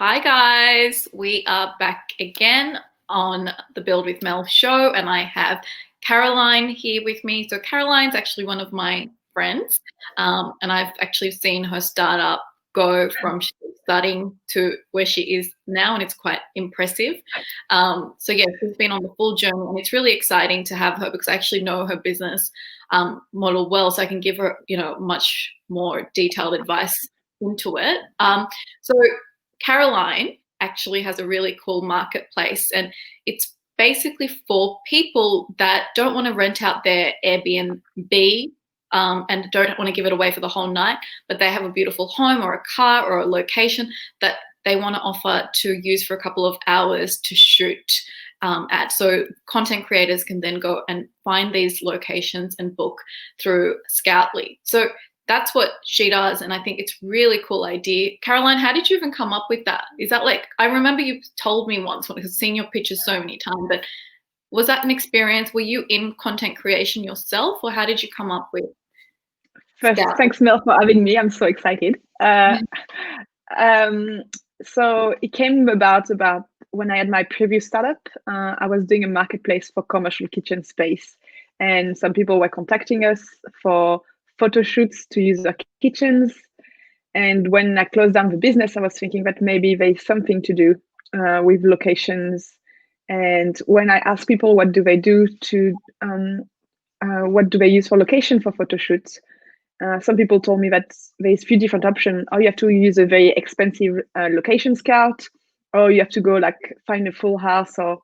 Hi guys, we are back again on the Build with Mel show, and I have Caroline here with me. So Caroline's actually one of my friends, and I've actually seen her startup go from starting to where she is now, and it's quite impressive. So yeah, she's been on the full journey, and it's really exciting to have her because I actually know her business model well, so I can give her, much more detailed advice into it. So Caroline actually has a really cool marketplace, and it's basically for people that don't want to rent out their Airbnb and don't want to give it away for the whole night, but they have a beautiful home or a car or a location that they want to offer to use for a couple of hours to shoot at. So content creators can then go and find these locations and book through Skoutli. So that's what she does, and I think it's a really cool idea. Caroline, how did you even come up with that? Is that I remember you told me once, because I've seen your pictures so many times, but was that an experience? Were you in content creation yourself, or how did you come up with First, Skoutli? thanks, Mel, for having me. I'm so excited. So it came about when I had my previous startup. I was doing a marketplace for commercial kitchen space, and some people were contacting us for photo shoots to use our kitchens. And when I closed down the business, I was thinking that maybe there's something to do with locations. And when I asked people what do they do to what do they use for location for photo shoots, some people told me that there's a few different options. Or you have to use a very expensive location scout, or you have to go find a full house or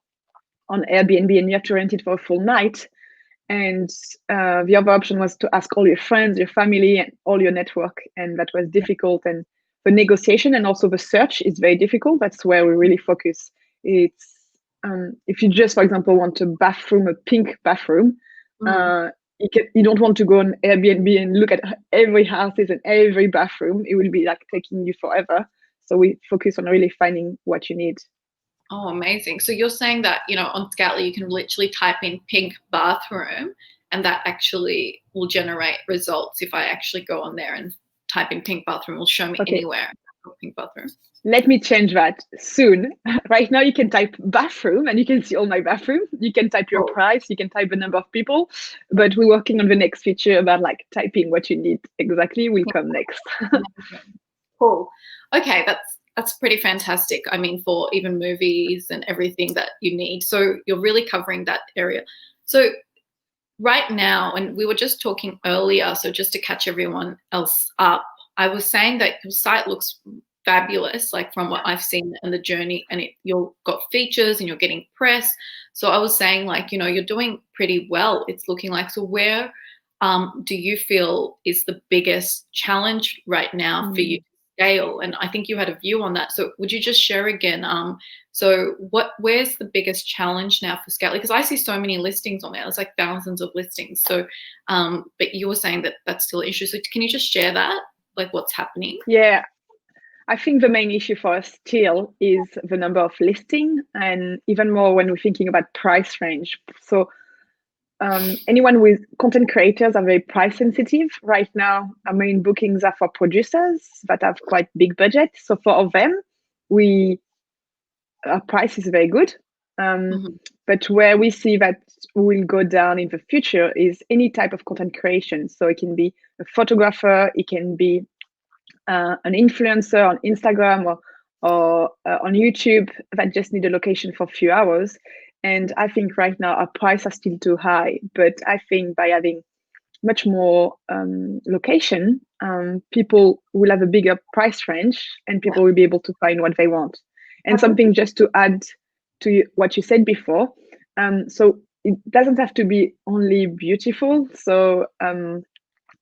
on Airbnb and you have to rent it for a full night. And the other option was to ask all your friends, your family, and all your network. And that was difficult. And the negotiation and also the search is very difficult. That's where we really focus. It's if you just, for example, want a pink bathroom, you don't want to go on Airbnb and look at every houses and every bathroom. It will be taking you forever. So we focus on really finding what you need. Oh, amazing. So you're saying that, on Skoutli, you can literally type in pink bathroom and that actually will generate results. If I actually go on there and type in pink bathroom, it will show me anywhere pink bathroom. Let me change that soon. Right now, you can type bathroom and you can see all my bathrooms. You can type your price, you can type the number of people, but we're working on the next feature about typing what you need exactly will come next. Cool. Okay, that's pretty fantastic. I mean, for even movies and everything that you need. So you're really covering that area. So right now, and we were just talking earlier, so just to catch everyone else up, I was saying that your site looks fabulous, from what I've seen in the journey, and you've got features and you're getting press. So I was saying you're doing pretty well. It's looking like. So where do you feel is the biggest challenge right now for you to scale? And I think you had a view on that. So would you just share again? So where's the biggest challenge now for Skoutli? Because I see so many listings on there. It's thousands of listings. So, but you were saying that that's still an issue. So can you just share that, what's happening? Yeah. I think the main issue for us still is the number of listings, and even more when we're thinking about price range. So anyone with content creators are very price sensitive. Right now, our main bookings are for producers that have quite big budgets. So for them, our price is very good. But where we see that will go down in the future is any type of content creation. So it can be a photographer, it can be an influencer on Instagram or on YouTube that just need a location for a few hours. And I think right now our prices are still too high. But I think by having much more location, people will have a bigger price range and people will be able to find what they want. And something just to add to what you said before. So it doesn't have to be only beautiful. So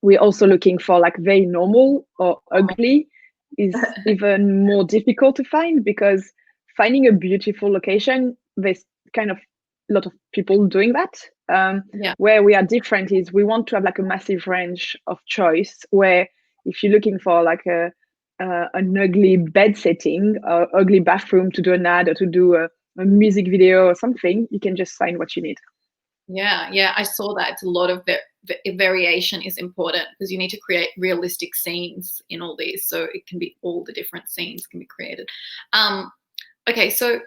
we're also looking for very normal or ugly is even more difficult to find, because finding a beautiful location, there's kind of a lot of people doing that. Where we are different is we want to have a massive range of choice, where if you're looking for an ugly bed setting or ugly bathroom to do an ad or to do a music video or something, you can just find what you need. Yeah, I saw that. It's a lot of variation is important because you need to create realistic scenes in all these, so it can be all the different scenes can be created. Okay, so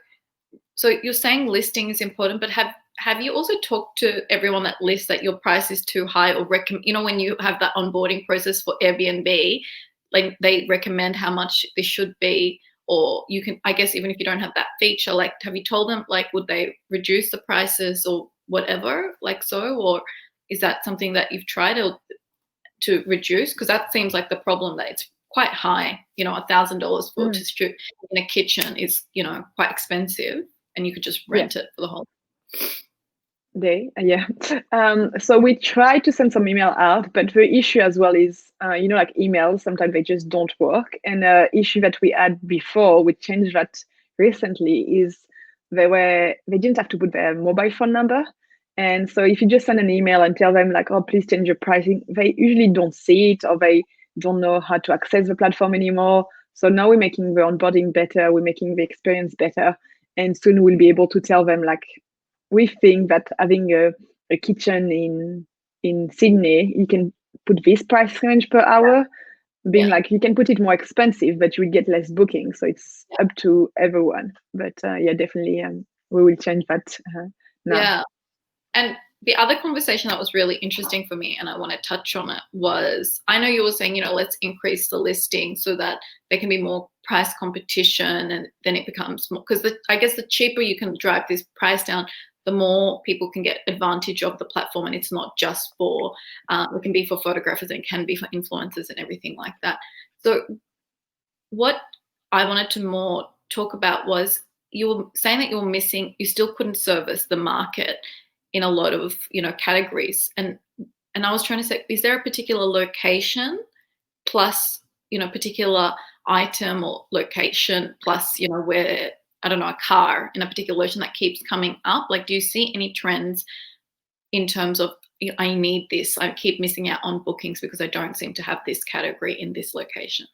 you're saying listing is important, but have you also talked to everyone that lists that your price is too high, or when you have that onboarding process for Airbnb, like they recommend how much this should be, or you can, I guess, even if you don't have that feature, like have you told them, like would they reduce the prices or whatever, like so, or is that something that you've tried to reduce? Because that seems like the problem, that it's quite high. $1,000 for to shoot in a kitchen is quite expensive, and you could just rent it for the whole day. So we try to send some email out, but the issue as well is like emails, sometimes they just don't work. And issue that we had before, we changed that recently, is they didn't have to put their mobile phone number. And so if you just send an email and tell them like, oh, please change your pricing, they usually don't see it, or they don't know how to access the platform anymore. So now we're making the onboarding better, we're making the experience better, and soon we'll be able to tell them like, we think that having a kitchen in Sydney, you can put this price range per hour, being like, you can put it more expensive, but you will get less booking. So it's up to everyone. But definitely we will change that now. Yeah. And the other conversation that was really interesting for me, and I want to touch on it, was, I know you were saying, let's increase the listing so that there can be more price competition, and then it becomes more, because I guess the cheaper you can drive this price down, the more people can get advantage of the platform. And it's not just for, it can be for photographers, and it can be for influencers and everything like that. So what I wanted to more talk about was, you were saying that you still couldn't service the market in a lot of, categories. And I was trying to say, is there a particular location plus, particular item or location plus, where, I don't know, a car in a particular location that keeps coming up? Like, do you see any trends in terms of, I need this, I keep missing out on bookings because I don't seem to have this category in this location?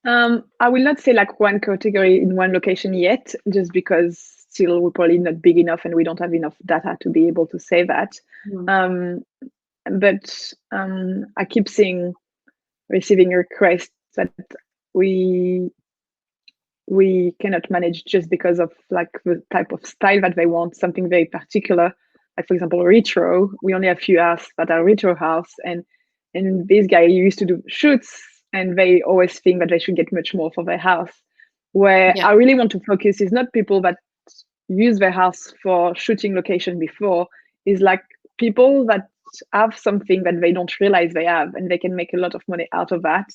I will not say like one category in one location yet, just because still we're probably not big enough and we don't have enough data to be able to say that. But I keep receiving requests that we cannot manage, just because of like the type of style that they want, something very particular. Like, for example, retro. We only have few houses that are retro house, and this guy used to do shoots, and they always think that they should get much more for their house. Where I really want to focus is not people that use their house for shooting location before, is like people that have something that they don't realize they have, and they can make a lot of money out of that.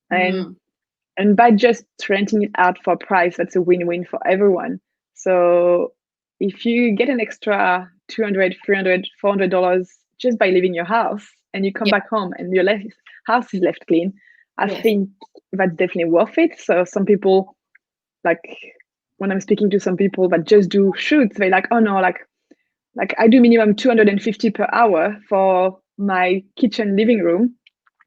And by just renting it out for a price, that's a win-win for everyone. So if you get an extra $200, $300, $400 just by leaving your house, and you come back home and your house is left clean, I think that's definitely worth it. So some people, like when I'm speaking to some people that just do shoots, they're like, oh no, like I do minimum $250 per hour for my kitchen living room,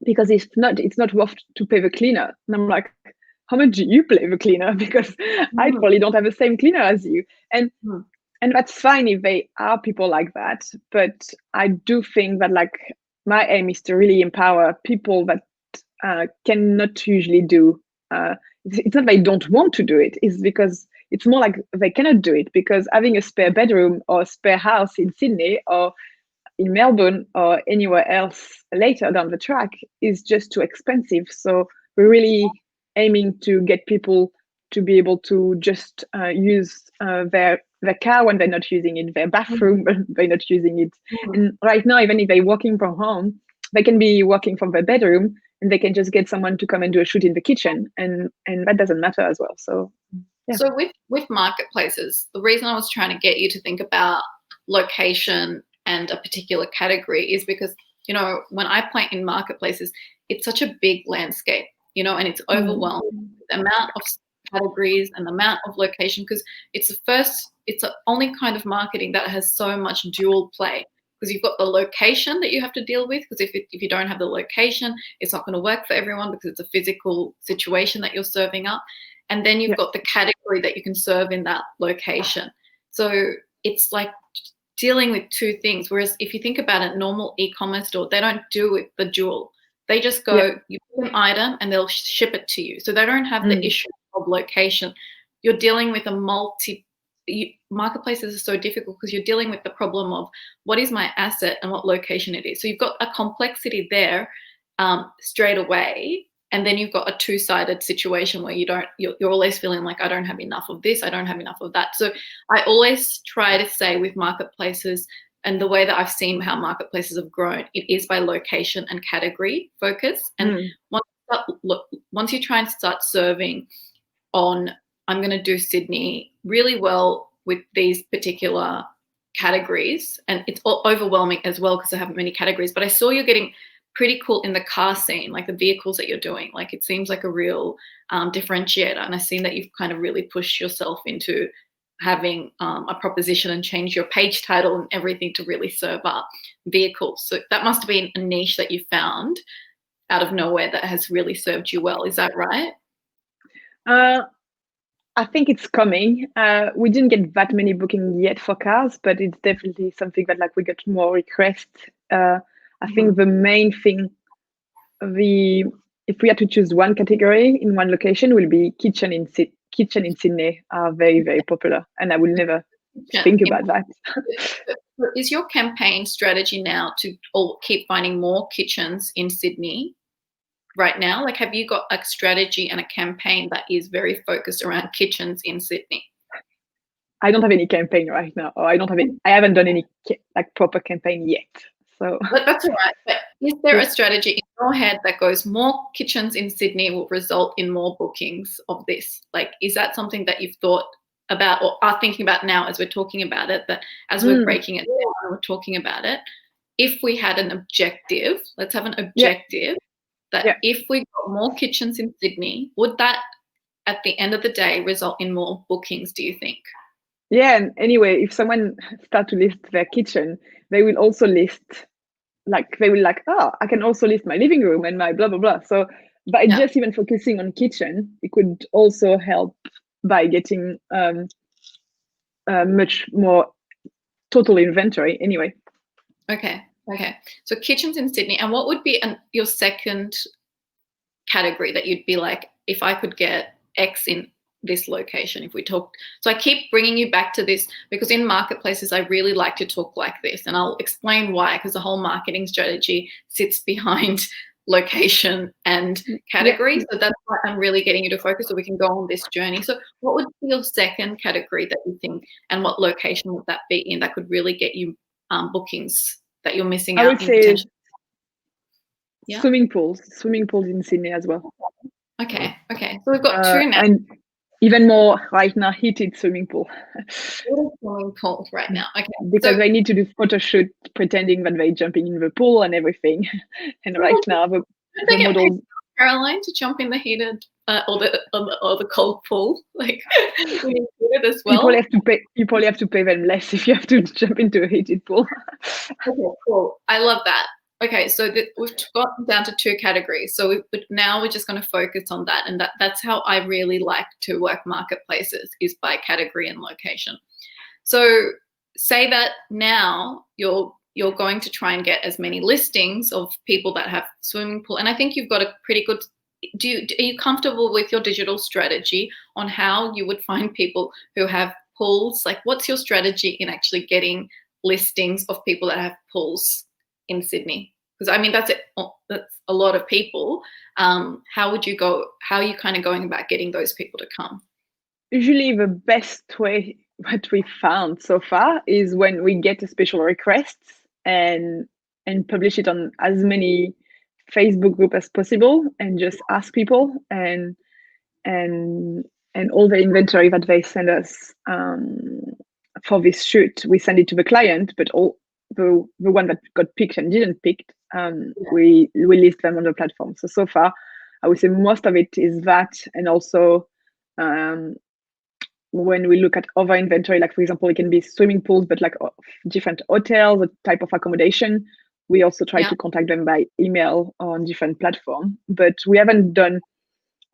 because it's not worth to pay the cleaner. And I'm like, how much do you pay the cleaner? Because I probably don't have the same cleaner as you. And that's fine if they are people like that. But I do think that like my aim is to really empower people that cannot usually do. It's not they don't want to do it. It's because it's more like they cannot do it, because having a spare bedroom or a spare house in Sydney or in Melbourne or anywhere else later down the track is just too expensive. So we're really aiming to get people to be able to just use their car when they're not using it, their bathroom when they're not using it. And right now, even if they're working from home, they can be working from their bedroom, and they can just get someone to come and do a shoot in the kitchen, and that doesn't matter as well. So So with marketplaces, the reason I was trying to get you to think about location and a particular category is because, when I play in marketplaces, it's such a big landscape, and it's overwhelming. The amount of categories and the amount of location, because it's the only kind of marketing that has so much dual play, because you've got the location that you have to deal with, because if you don't have the location, it's not going to work for everyone, because it's a physical situation that you're serving up. And then you've got the category that you can serve in that location. So it's like dealing with two things. Whereas if you think about it, normal e-commerce store, they don't do it the dual. They just go, you put an item and they'll ship it to you. So they don't have the issue of location. You're dealing with a marketplaces are so difficult because you're dealing with the problem of what is my asset and what location it is. So you've got a complexity there straight away. And then you've got a two-sided situation where you're always feeling like I don't have enough of this, I don't have enough of that. So I always try to say with marketplaces, and the way that I've seen how marketplaces have grown, it is by location and category focus. And once you try and start serving on, I'm going to do Sydney really well with these particular categories, and it's overwhelming as well because I have many categories, but I saw you're getting pretty cool in the car scene, like the vehicles that you're doing. Like it seems like a real differentiator. And I've seen that you've kind of really pushed yourself into having a proposition and change your page title and everything to really serve up vehicles. So that must have been a niche that you found out of nowhere that has really served you well. Is that right? I think it's coming. We didn't get that many bookings yet for cars, but it's definitely something that like we get more requests. I think the main thing, if we had to choose one category in one location, will be kitchen in Sydney are very, very popular, and I will never think about that. Is your campaign strategy now to keep finding more kitchens in Sydney right now? Like, have you got a strategy and a campaign that is very focused around kitchens in Sydney? I don't have any campaign right now, or I haven't done any like proper campaign yet. So that's all right. But is there a strategy in your head that goes more kitchens in Sydney will result in more bookings of this? Like, is that something that you've thought about or are thinking about now as we're talking about it, that as we're breaking it down and we're talking about it, if we had an objective, let's have an objective that if we got more kitchens in Sydney, would that at the end of the day result in more bookings, do you think? Yeah, and anyway, if someone start to list their kitchen, they will also list, like, I can also list my living room and my blah, blah, blah. So by just even focusing on kitchen, it could also help by getting much more total inventory anyway. Okay. So kitchens in Sydney. And what would be your second category that you'd be like, if I could get X in this location, if we talked? So I keep bringing you back to this because in marketplaces, I really like to talk like this, and I'll explain why, because the whole marketing strategy sits behind location and category. So that's why I'm really getting you to focus so we can go on this journey. So what would be your second category that you think, and what location would that be in that could really get you bookings that you're missing out? I would say swimming pools in Sydney as well. Okay. So we've got two now. And even more right now, heated swimming pool. Swimming pool right now. Okay. Because they need to do photo shoot pretending that they're jumping in the pool and everything. And right now the models, Caroline, to jump in the heated or the cold pool, like we need it as well. You probably have to pay them less if you have to jump into a heated pool. Okay, cool. I love that. Okay, so we've gotten down to two categories. So now we're just going to focus on that, and that's how I really like to work marketplaces, is by category and location. So say that now you're going to try and get as many listings of people that have swimming pool, and I think you've got a pretty good. Are you comfortable with your digital strategy on how you would find people who have pools? Like, what's your strategy in actually getting listings of people that have pools in Sydney? Because I mean, that's a lot of people. How would you go? How are you kind of going about getting those people to come? Usually the best way, what we found so far, is when we get a special request and publish it on as many Facebook group as possible, and just ask people, and all the inventory that they send us for this shoot, we send it to the client, but all the one that got picked and didn't picked, we list them on the platform. So far, I would say most of it is that, and also when we look at other inventory, like for example, it can be swimming pools, but like different hotels, a type of accommodation, we also try to contact them by email on different platforms. But we haven't done.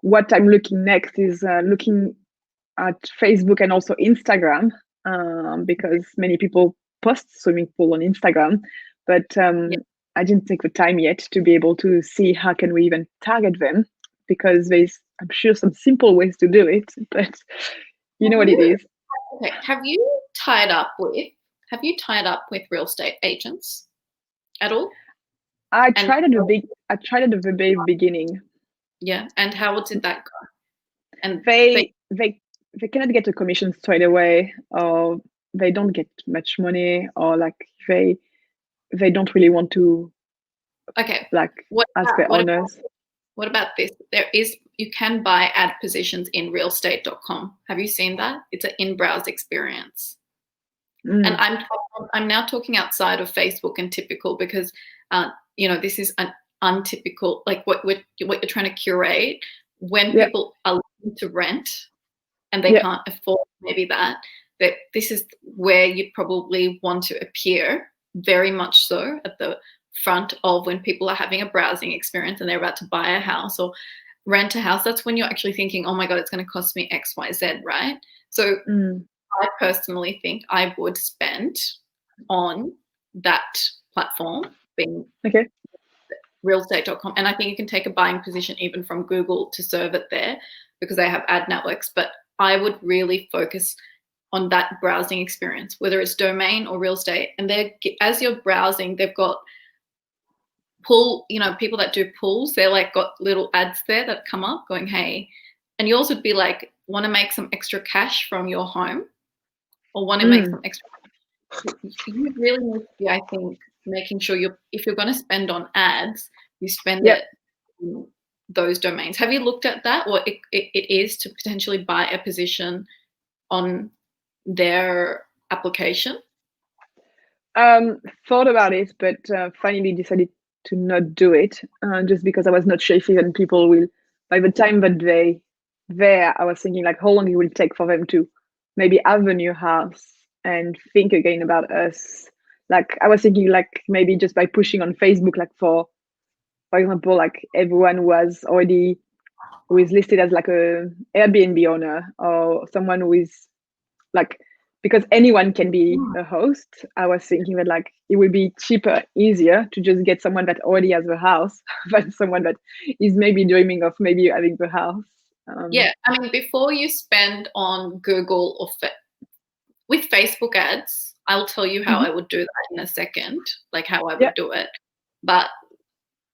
What I'm looking next is looking at Facebook and also Instagram, because many people post swimming pool on Instagram, but I didn't take the time yet to be able to see how can we even target them, because there's, I'm sure, some simple ways to do it, but you know what it is. Okay. Have you tied up with real estate agents at all? I tried at the very beginning. Yeah. And how did that go? And They cannot get a commission straight away, or they don't get much money, or like they don't really want to like ask their owners. What about this? You can buy ad positions in realestate.com. Have you seen that? It's an in-browse experience. And I'm now talking outside of Facebook and typical, because this is an untypical, like what you're trying to curate when people are looking to rent and they can't afford maybe that this is where you'd probably want to appear, very much so at the front of when people are having a browsing experience and they're about to buy a house or rent a house. That's when you're actually thinking, oh my God, it's going to cost me X, Y, Z, right? So I personally think I would spend on that platform, being realestate.com. And I think you can take a buying position even from Google to serve it there, because they have ad networks. But I would really focus on that browsing experience, whether it's domain or real estate. And as you're browsing, they've got people that do pulls. They're like got little ads there that come up going, hey, and yours would be like, want to make some extra cash from your home, or want to make some extra. You really need to be, I think, making sure if you're going to spend on ads, you spend it in those domains. Have you looked at that? What it is to potentially buy a position on their application? Thought about it, but finally decided to not do it, just because I was not sure if even people will, by the time that I was thinking like how long it will take for them to maybe have a new house and think again about us. Like I was thinking like maybe just by pushing on Facebook, like for example, like everyone who is listed as like a Airbnb owner, or someone who is like, because anyone can be a host. I was thinking that like it would be cheaper, easier to just get someone that already has a house than someone that is maybe dreaming of maybe having the house. Yeah, I mean, before you spend on Google or with Facebook ads, I'll tell you how I would do that in a second, like how I would do it. But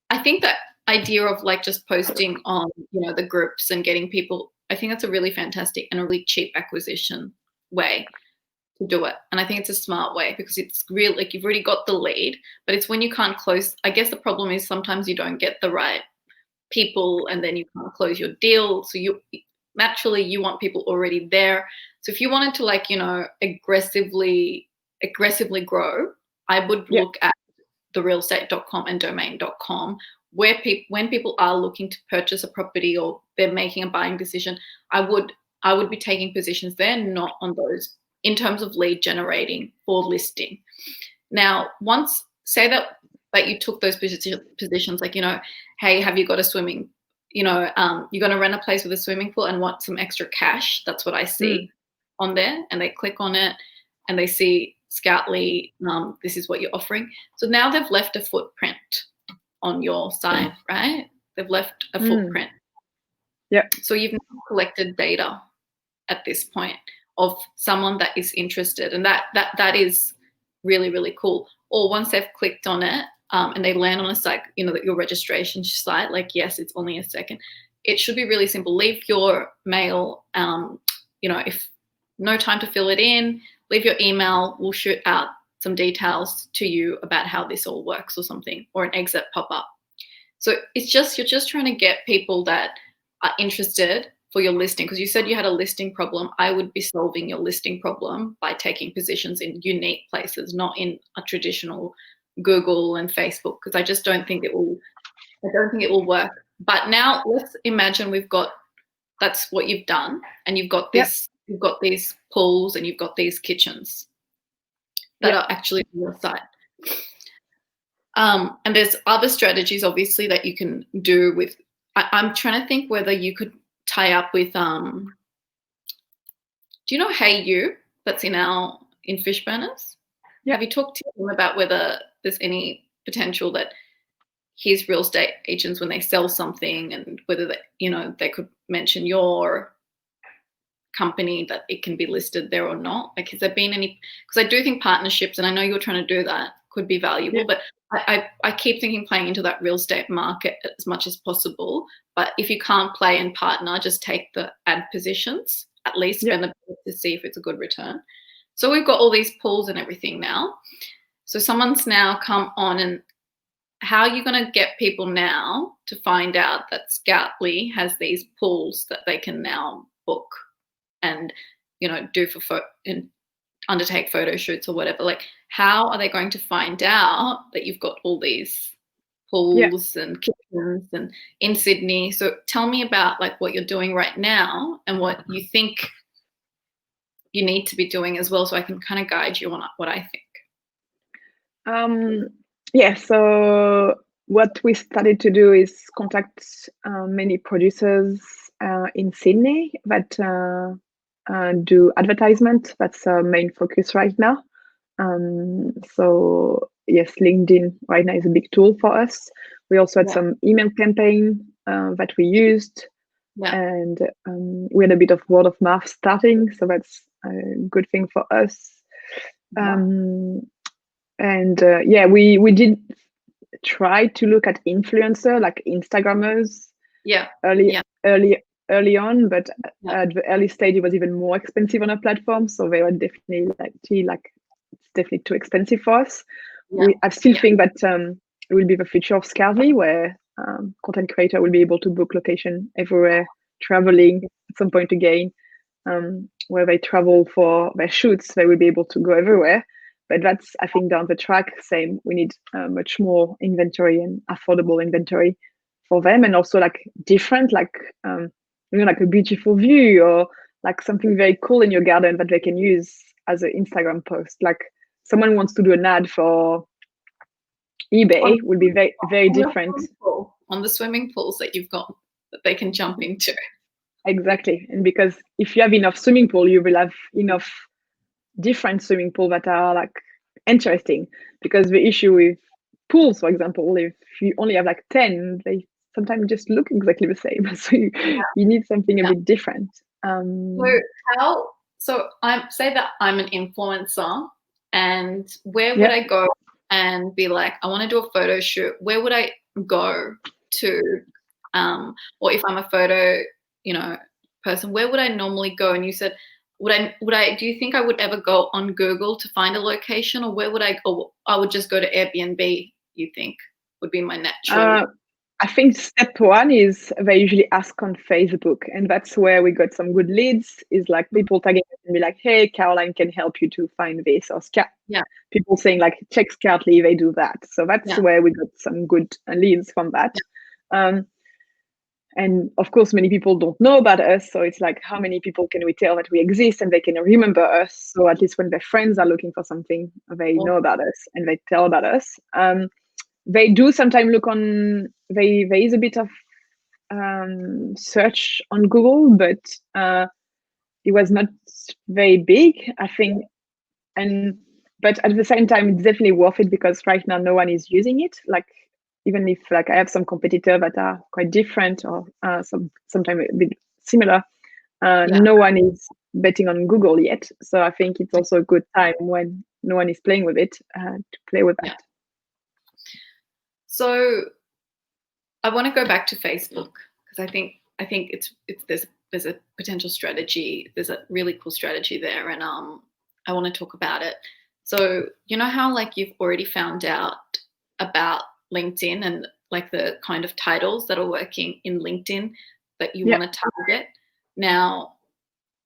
I think that idea of like just posting on, the groups and getting people, I think that's a really fantastic and a really cheap acquisition way to do it. And I think it's a smart way, because it's real, like you've already got the lead, but it's when you can't close. I guess the problem is sometimes you don't get the right people and then you can't close your deal. So you want people already there. So if you wanted to like, aggressively grow, I would look at the realestate.com and domain.com, where when people are looking to purchase a property or they're making a buying decision, I would be taking positions there, not on those, in terms of lead generating for listing. Now, once say that you took those positions, like, hey, have you got a swimming, you're going to rent a place with a swimming pool and want some extra cash. That's what I see on there. And they click on it and they see Skoutli, this is what you're offering. So now they've left a footprint on your site, right? They've left a footprint. Yeah. So you've now collected data at this point of someone that is interested, and that is really, really cool. Or once they've clicked on it and they land on a site, your registration site, like, yes, it's only a second. It should be really simple. Leave your mail, if no time to fill it in, leave your email. We'll shoot out some details to you about how this all works or something, or an exit pop-up. So you're just trying to get people that are interested for your listing, because you said you had a listing problem. I would be solving your listing problem by taking positions in unique places, not in a traditional Google and Facebook, because I just don't think it will work. But now let's imagine that's what you've done, and you've got you've got these pools and you've got these kitchens that are actually on your site. And there's other strategies, obviously, that you can do with. I'm trying to think whether you could tie up with. Do you know Hey You? That's in Fishburners. Yeah. Have you talked to him about whether there's any potential that his real estate agents, when they sell something, and whether they could mention your company, that it can be listed there or not? Like, has there been any? Because I do think partnerships, and I know you're trying to do that, could be valuable, but I keep thinking playing into that real estate market as much as possible. But if you can't play and partner, just take the ad positions, at least spend the bit to see if it's a good return. So we've got all these pools and everything now. So someone's now come on, and how are you going to get people now to find out that Skoutli has these pools that they can now book and do and undertake photo shoots or whatever? Like, how are they going to find out that you've got all these pools and kitchens and in Sydney? So tell me about like what you're doing right now and what you think you need to be doing as well, so I can kind of guide you on what I think. So what we started to do is contact many producers in Sydney that do advertisement. That's our main focus right now. So yes, LinkedIn right now is a big tool for us. We also had some email campaign that we used, and we had a bit of word of mouth starting, so that's a good thing for us. We did try to look at influencer, like Instagrammers, early on, but at the early stage it was even more expensive on a platform, so they were definitely it's definitely too expensive for us. I still think that it will be the future of Skoutli, where content creator will be able to book location everywhere, traveling at some point again. Where they travel for their shoots, they will be able to go everywhere. But that's, I think, down the track. Same, we need much more inventory and affordable inventory for them, and also like different, like like a beautiful view or like something very cool in your garden that they can use as an Instagram post. Like someone wants to do an ad for eBay, will be very, very different. On the swimming pools that you've got that they can jump into. Exactly, and because if you have enough swimming pool, you will have enough different swimming pools that are like interesting. Because the issue with pools, for example, if you only have like 10, they sometimes just look exactly the same. So you need something a bit different. So I say that I'm an influencer, and where would I go and be like, I want to do a photo shoot? Where would I go to? Or if I'm a photo, person, where would I normally go? And you said, would I do you think I would ever go on Google to find a location, or where would I go? I would just go to Airbnb, you think would be my natural? I think step one is they usually ask on Facebook, and that's where we got some good leads, is like people tagging us and be like, hey, Caroline can help you to find this, or people saying like, check Skoutli, they do that. So that's where we got some good leads from that. And of course, many people don't know about us. So it's like, how many people can we tell that we exist and they can remember us? So at least when their friends are looking for something, they know about us and they tell about us. They do sometimes look on, there is a bit of search on Google, but it was not very big, I think. But at the same time, it's definitely worth it, because right now no one is using it. Like, even if like I have some competitors that are quite different, or sometimes a bit similar, no one is betting on Google yet. So I think it's also a good time when no one is playing with it to play with that. So I want to go back to Facebook, because I think there's a potential strategy. There's a really cool strategy there, and I want to talk about it. So you know how like you've already found out about LinkedIn and like the kind of titles that are working in LinkedIn that you want to target. Now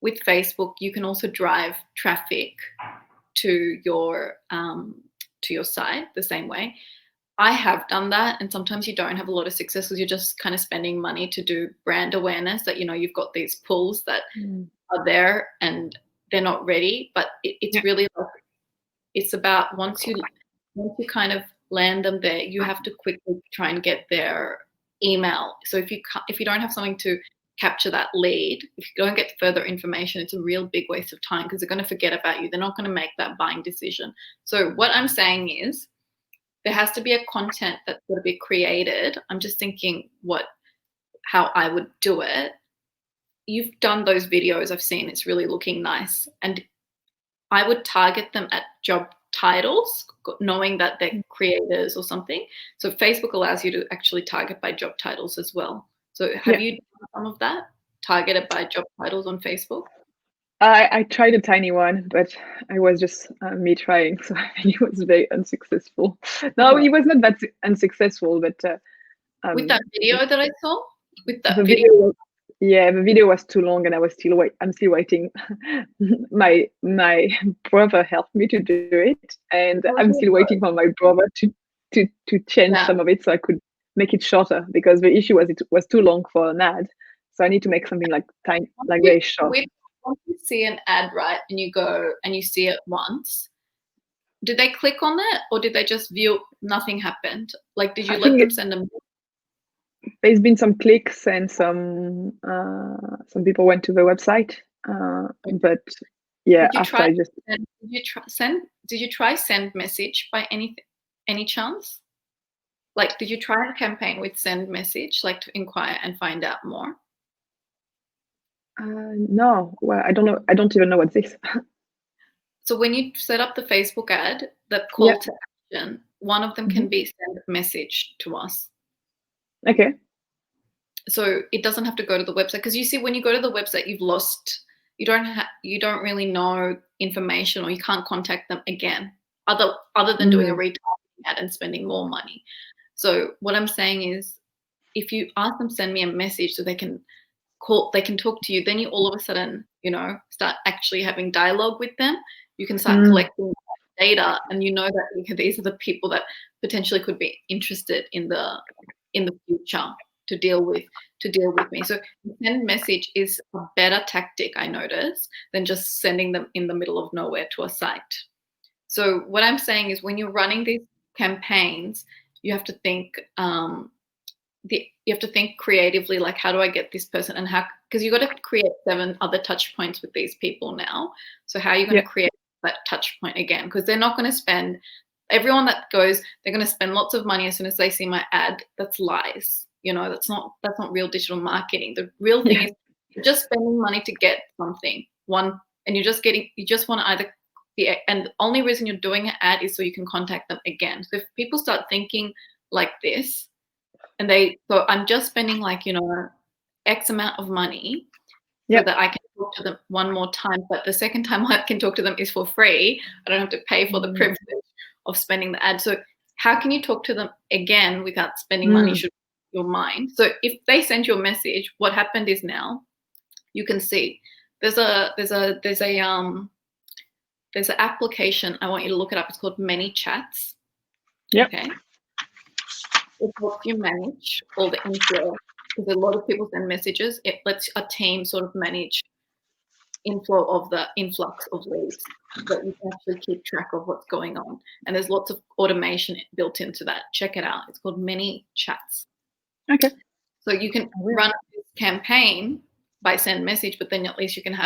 with Facebook, you can also drive traffic to your site the same way. I have done that, and sometimes you don't have a lot of success because you're just kind of spending money to do brand awareness, that you've got these pools that are there and they're not ready. But it's really like, it's about once you kind of land them there, you have to quickly try and get their email. So if you don't have something to capture that lead, if you don't get further information, it's a real big waste of time because they're going to forget about you. They're not going to make that buying decision. So what I'm saying is there has to be a content that's got to be created. I'm just thinking how I would do it. You've done those videos I've seen. It's really looking nice. And I would target them at job titles, knowing that they're creators or something. So Facebook allows you to actually target by job titles as well. So have you done some of that, targeted by job titles on Facebook? I tried a tiny one, but I was just me trying, so I think it was very unsuccessful. No, it was not that unsuccessful, but with that video that I saw, with that the video, the video was too long, and I'm still waiting. my brother helped me to do it, and I'm still waiting for my brother to change some of it so I could make it shorter, because the issue was it was too long for an ad. So I need to make something like tiny, like very short. Once you see an ad, right, and you go and you see it once, did they click on it or did they just view? Nothing happened. Like, did you let them send them? There's been some clicks and some people went to the website, but yeah. Did you try send message by any chance? Like, did you try a campaign with send message, like to inquire and find out more? No, well, I don't know. I don't even know what this. So when you set up the Facebook ad, the call to action, one of them can be send message to us. Okay. So it doesn't have to go to the website, because you see, when you go to the website, you've lost. You don't really know information, or you can't contact them again, other than doing a retargeting ad and spending more money. So what I'm saying is, if you ask them send me a message so they can talk to you, then you all of a sudden, start actually having dialogue with them. You can start collecting data, and you know that these are the people that potentially could be interested in the future to deal with me. So send message is a better tactic, I notice, than just sending them in the middle of nowhere to a site. So what I'm saying is, when you're running these campaigns, you have to think creatively, like, how do I get this person, and how, because you've got to create 7 other touch points with these people now. So how are you going to create that touch point again? Because they're not going to spend, everyone that goes, they're going to spend lots of money as soon as they see my ad. That's lies. That's not real digital marketing. The real thing is you're just spending money to get something. And you just want to either and the only reason you're doing an ad is so you can contact them again. So if people start thinking like this, and I'm just spending X amount of money so that I can talk to them one more time, but the second time I can talk to them is for free. I don't have to pay for the privilege of spending the ad. So how can you talk to them again without spending money? Should your mind. So if they send you a message, what happened is, now you can see there's an application. I want you to look it up. It's called Manychats. Yep. Okay. It helps you manage all the inflow, because a lot of people send messages. It lets a team sort of manage inflow of the influx of leads, that you can actually keep track of what's going on. And there's lots of automation built into that. Check it out. It's called Manychats. Okay. So you can run a campaign by send message, but then at least you can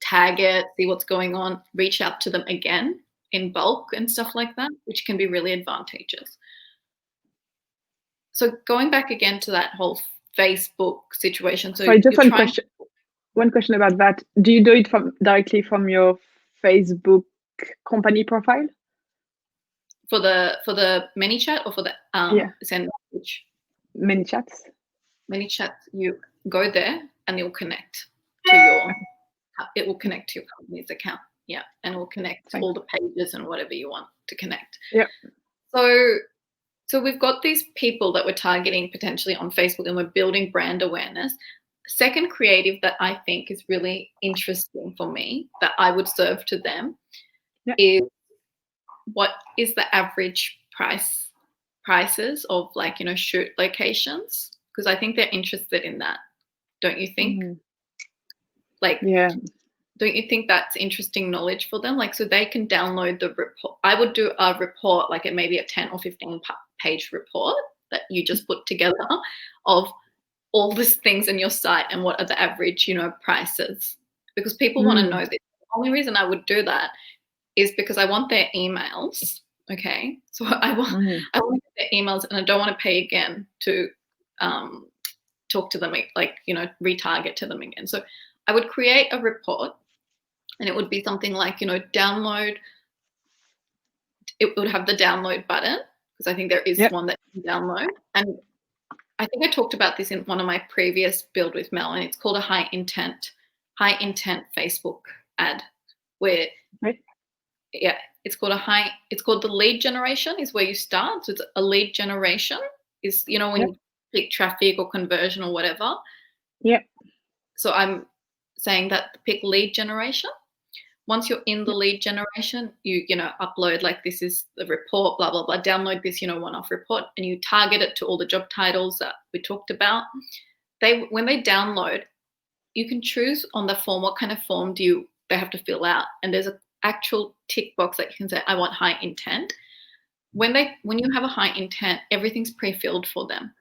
tag it, see what's going on, reach out to them again in bulk and stuff like that, which can be really advantageous. So going back again to that whole Facebook situation. So just one question about that. Do you do it directly from your Facebook company profile? For the Manychat, or for the send message? Manychats. Manychats, you go there and you'll connect to your company's account. Yeah. And it will connect to all the pages and whatever you want to connect. Yeah. So we've got these people that we're targeting potentially on Facebook, and we're building brand awareness. Second creative that I think is really interesting for me, that I would serve to them, is what is the average prices of shoot locations? Because I think they're interested in that. Don't you think? Don't you think that's interesting knowledge for them? So they can download the report. I would do a report, like it may be a 10 or 15 page report that you just put together of all these things in your site and what are the average, prices, because people want to know this. The only reason I would do that is because I want their emails. Okay, so I want their emails, and I don't want to pay again to talk to them, like retarget to them again. So I would create a report, and it would be something like download. It would have the download button, because I think there is one that you can download, and I think I talked about this in one of my previous Build with Mel, and it's called a high intent Facebook ad, where it's called the lead generation is where you start. So it's a lead generation is when you click traffic or conversion or whatever. So I'm saying that pick lead generation. Once you're in the lead generation, you upload, like, this is the report, blah blah blah, download this one-off report, and you target it to all the job titles that we talked about. When they download, you can choose on the form what kind of form they have to fill out, and there's an actual tick box that you can say, I want high intent. When you have a high intent, everything's pre-filled for them.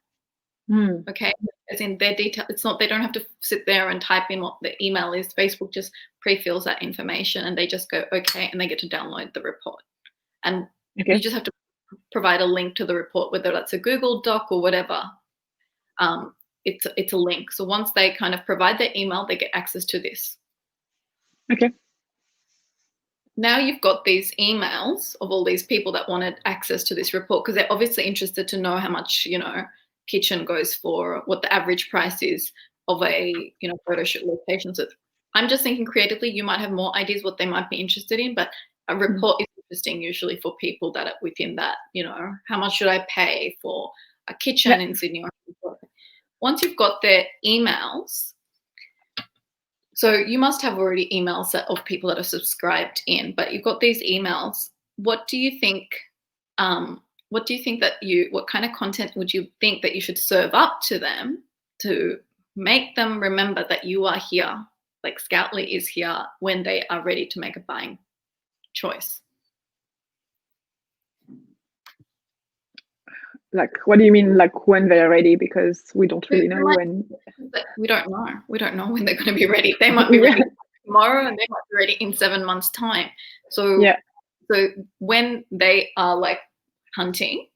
Okay, as in their detail. It's not, they don't have to sit there and type in what the email is. Facebook just pre-fills that information, and they just go okay, and they get to download the report. And you just have to provide a link to the report, whether that's a Google Doc or whatever. It's a link. So once they kind of provide their email, they get access to this. Okay. Now you've got these emails of all these people that wanted access to this report, because they're obviously interested to know how much kitchen goes for, what the average price is of a photo shoot location. So I'm just thinking creatively, you might have more ideas what they might be interested in, but a report is interesting usually for people that are within that, how much should I pay for a kitchen in Sydney? Once you've got their emails, so you must have already emails of people that are subscribed in, but you've got these emails. What do you think what kind of content would you think that you should serve up to them to make them remember that you are here, like Skoutli is here, when they are ready to make a buying choice? Like, what do you mean, like, when they're ready? Because we don't really know when. We don't know. We don't know when they're going to be ready. They might be ready tomorrow, and they might be ready in 7 months' time. So when they are like hunting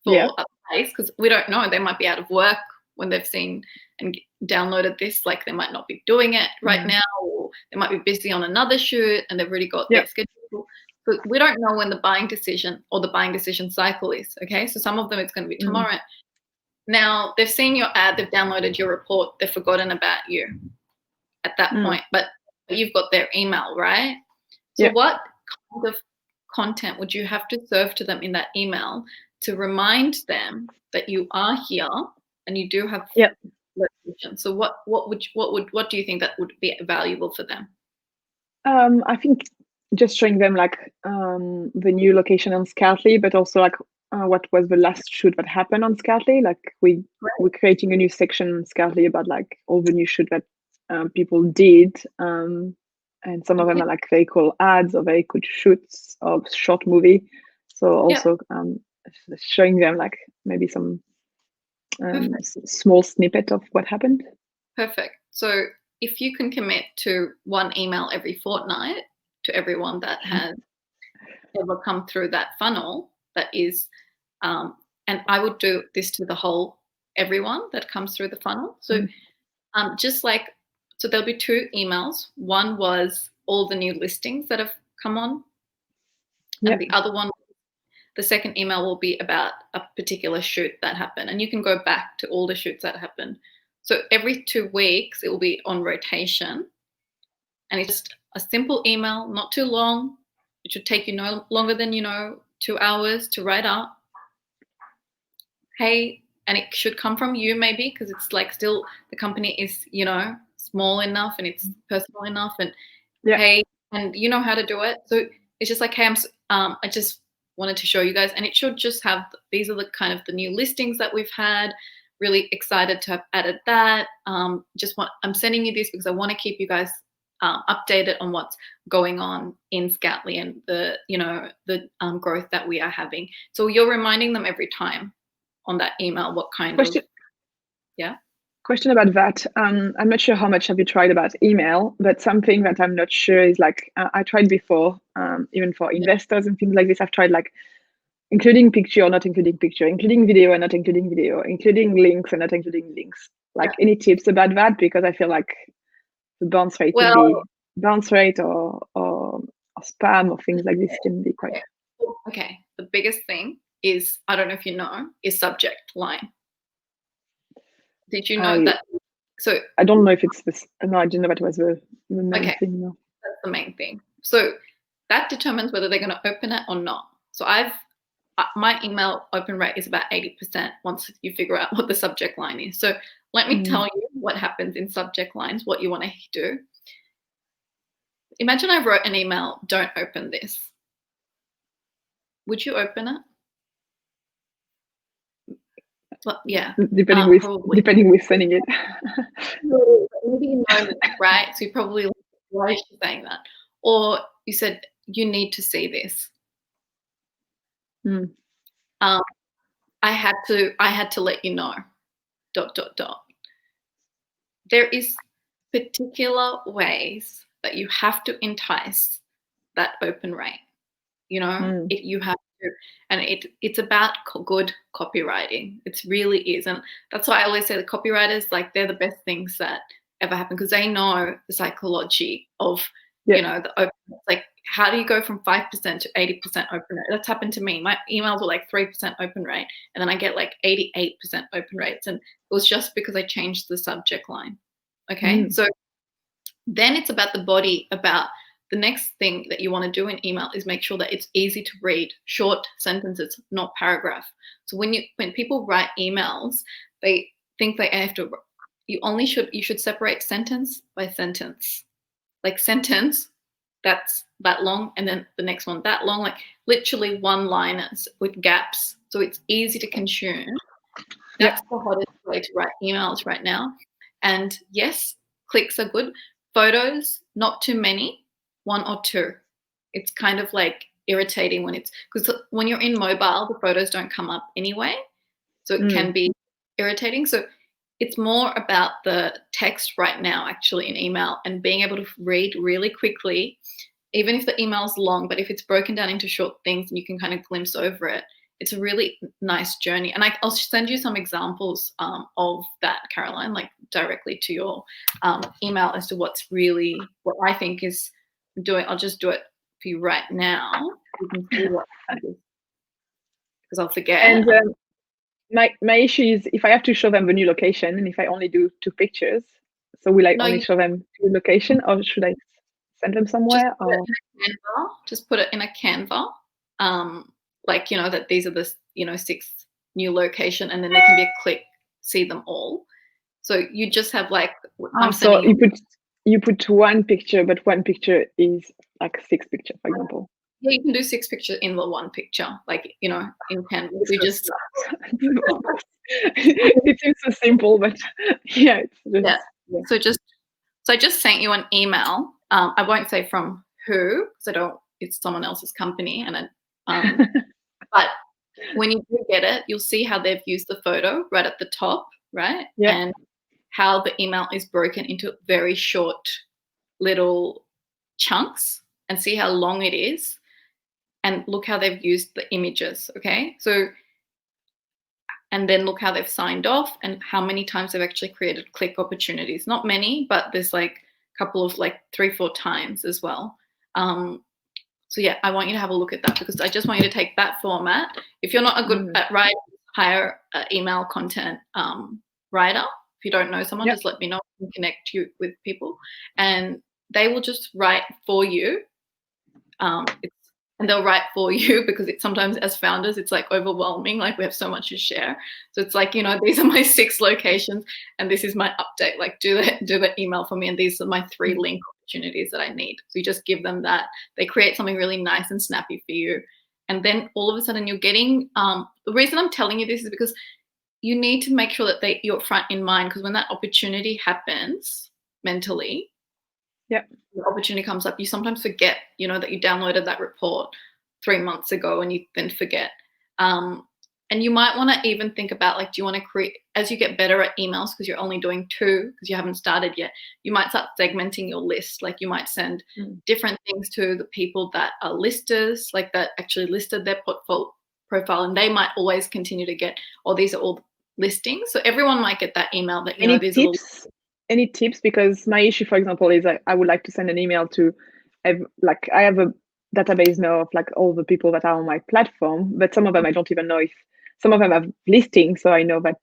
for a place, because we don't know, they might be out of work when they've seen and downloaded this, like they might not be doing it right now, or they might be busy on another shoot and they've already got their schedule. But we don't know when the buying decision or the buying decision cycle is. Okay, so some of them it's going to be tomorrow. Now they've seen your ad, they've downloaded your report, they've forgotten about you at that point, but you've got their email, right? So what kind of content would you have to serve to them in that email to remind them that you are here and you do have location? So what do you think that would be valuable for them? I think just showing them like the new location on Skoutli, but also like what was the last shoot that happened on Skoutli. Like we're creating a new section on Skoutli about like all the new shoot that people did. And some of them are like very cool ads or very cool shoots of short movie. So also showing them like maybe some small snippet of what happened. Perfect. So if you can commit to one email every fortnight to everyone that has ever come through that funnel, that is, and I would do this to the whole everyone that comes through the funnel. So just like, so there'll be 2 emails. One was all the new listings that have come on. And the other one, the second email will be about a particular shoot that happened. And you can go back to all the shoots that happened. So every 2 weeks, it will be on rotation. And it's just a simple email, not too long. It should take you no longer than, 2 hours to write up. Hey, and it should come from you maybe, because it's like still the company is, small enough and it's personal enough, and hey, and you know how to do it. So it's just like, hey, I just wanted to show you guys, and it should just have, these are the kind of the new listings that we've had. Really excited to have added that. I'm sending you this because I want to keep you guys updated on what's going on in Skoutli and the growth that we are having. So you're reminding them every time on that email what kind of Question about that. I'm not sure how much have you tried about email, but something that I'm not sure is like I tried before, even for investors and things like this. I've tried like including picture or not including picture, including video and not including video, including links and not including links. Like any tips about that? Because I feel like the bounce rate can be bounce rate or spam or things like this can be quite. Okay. The biggest thing is, I don't know if you know, is subject line. Did you know that? So I don't know if it's this. No, I didn't know that was the main thing. No. That's the main thing. So that determines whether they're going to open it or not. So my email open rate is about 80% once you figure out what the subject line is. So let me tell you what happens in subject lines, what you want to do. Imagine I wrote an email, don't open this. Would you open it? Well, yeah. Depending with sending it. Maybe you know that, right? So you probably like, why is she saying that? Or you said, you need to see this. I had to let you know. ... There is particular ways that you have to entice that open rate. You know, you have to, and it's about good copywriting. It really is, and that's why I always say the copywriters, like, they're the best things that ever happen because they know the psychology of you know the open. Like, how do you go from 5% to 80% open rate? That's happened to me. My emails were like 3% open rate, and then I get like 88% open rates, and it was just because I changed the subject line. Okay, so then it's about the body. About the next thing that you want to do in email is make sure that it's easy to read, short sentences, not paragraph. So when people write emails, they think they have to. You should separate sentence by sentence. Like, sentence that's that long, and then the next one that long, like literally one-liners with gaps, so it's easy to consume. That's the hottest way to write emails right now. And yes, clicks are good. Photos, not too many, 1 or 2. It's kind of like irritating because when you're in mobile, the photos don't come up anyway, so it can be irritating. So it's more about the text right now, actually, in email, and being able to read really quickly, even if the email's long, but if it's broken down into short things and you can kind of glimpse over it, it's a really nice journey. And I'll send you some examples of that, Caroline, like directly to your email as to what I think is doing. I'll just do it for you right now. You can see what because I'll forget. And my issue is if I have to show them the new location, and if I only do 2 pictures, so will I only show them 2 location, or should I send them somewhere? Just put it in a Canva. Like, that these are the 6 new location, and then they can be a click, see them all. So you just have like so you put 1 picture, but 1 picture is like 6 picture, for example. Yeah, you can do 6 pictures in the 1 picture, like, in Canva. You just it seems so simple, but yeah, it's just So I just sent you an email. I won't say from who, because it's someone else's company, and but when you do get it, you'll see how they've used the photo right at the top, right? Yeah. And how the email is broken into very short little chunks, and see how long it is, and look how they've used the images, okay? So, and then look how they've signed off and how many times they've actually created click opportunities. Not many, but there's like a couple of 3-4 times as well. So yeah, I want you to have a look at that, because I just want you to take that format. If you're not a good at writing, hire an email content writer. If you don't know someone, just let me know. I can connect you with people, and they will just write for you. And they'll write for you, because it's sometimes, as founders, it's like overwhelming. Like, we have so much to share. So it's like, these are my 6 locations and this is my update. Like, do the email for me, and these are my 3 link opportunities that I need. So you just give them that. They create something really nice and snappy for you. And then all of a sudden you're getting, the reason I'm telling you this is because you need to make sure that you're front in mind, because when that opportunity happens mentally, the opportunity comes up, you sometimes forget, that you downloaded that report 3 months ago, and you then forget. And you might want to even think about, like, do you want to create, as you get better at emails, because you're only doing 2 because you haven't started yet, you might start segmenting your list. Like, you might send different things to the people that are listers, like that actually listed their profile, and they might always continue to get, oh, these are all listings. So everyone might get that email that, Any these tips? Any tips? Because my issue, for example, is I would like to send an email to, I have a database now of like all the people that are on my platform, but some of them I don't even know if some of them have listings, so I know that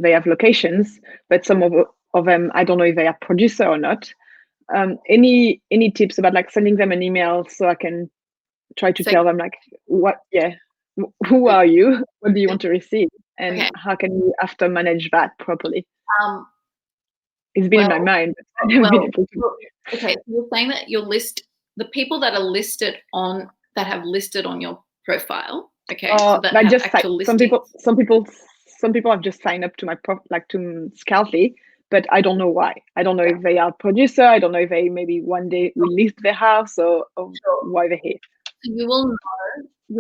they have locations, but some of them I don't know if they are producer or not. Any tips about like sending them an email so I can try to tell them like who are you? What do you want to receive? And how can you after manage that properly? It's been in my mind, but I haven't been able to. Okay, so you're saying that you'll list the people that are listed on, that have listed on your profile. Okay, so that have actual listings. Some people have just signed up to my to Skoutli, but I don't know why. I don't know if they are producer. I don't know if they maybe one day will list their house or why they're here. You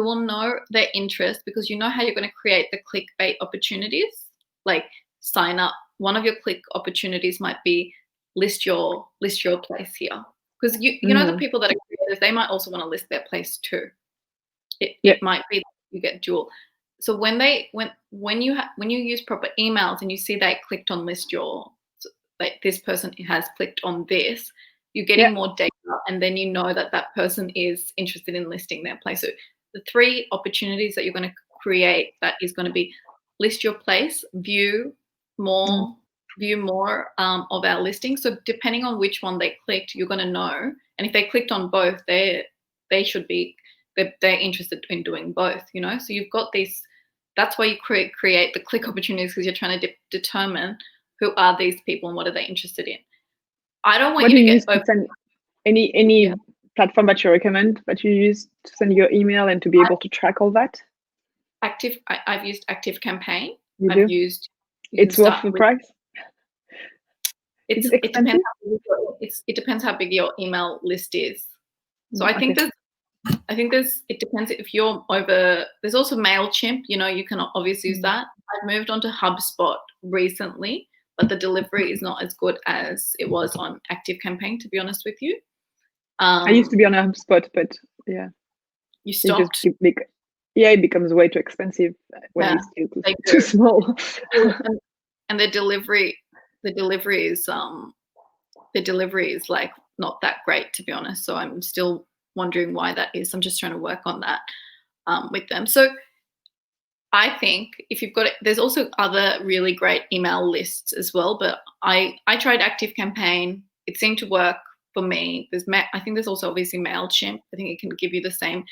will know their interest because you know how you're going to create the clickbait opportunities. Like, sign up. One of your click opportunities might be list your place here, because you know the people that are creators, they might also want to list their place too. It might be that you get dual. So when you use proper emails and you see they clicked on list your, like, this person has clicked on this, you're getting more data, and then you know that that person is interested in listing their place. So the 3 opportunities that you're going to create, that is going to be list your place, view more of our listings. So depending on which one they clicked, you're going to know. And if they clicked on both, they're interested in doing both, So you've got these. That's why you create the click opportunities, because you're trying to determine who are these people and what are they interested in. I don't want you to get send any platform that you recommend that you use to send your email and to be able to track all that. I've used Active Campaign. It's worth the price. It depends how big your email list is. So I think it depends if you're over. There's also MailChimp. You can obviously use that. I've moved on to HubSpot recently, but the delivery is not as good as it was on Active Campaign, to be honest with you. I used to be on a HubSpot, but you stopped. It becomes way too expensive when it's too small. And the delivery is like not that great, to be honest. So I'm still wondering why that is. I'm just trying to work on that with them. So I think if you've got it, there's also other really great email lists as well. But I tried Active Campaign. It seemed to work for me. I think there's also obviously MailChimp. I think it can give you the same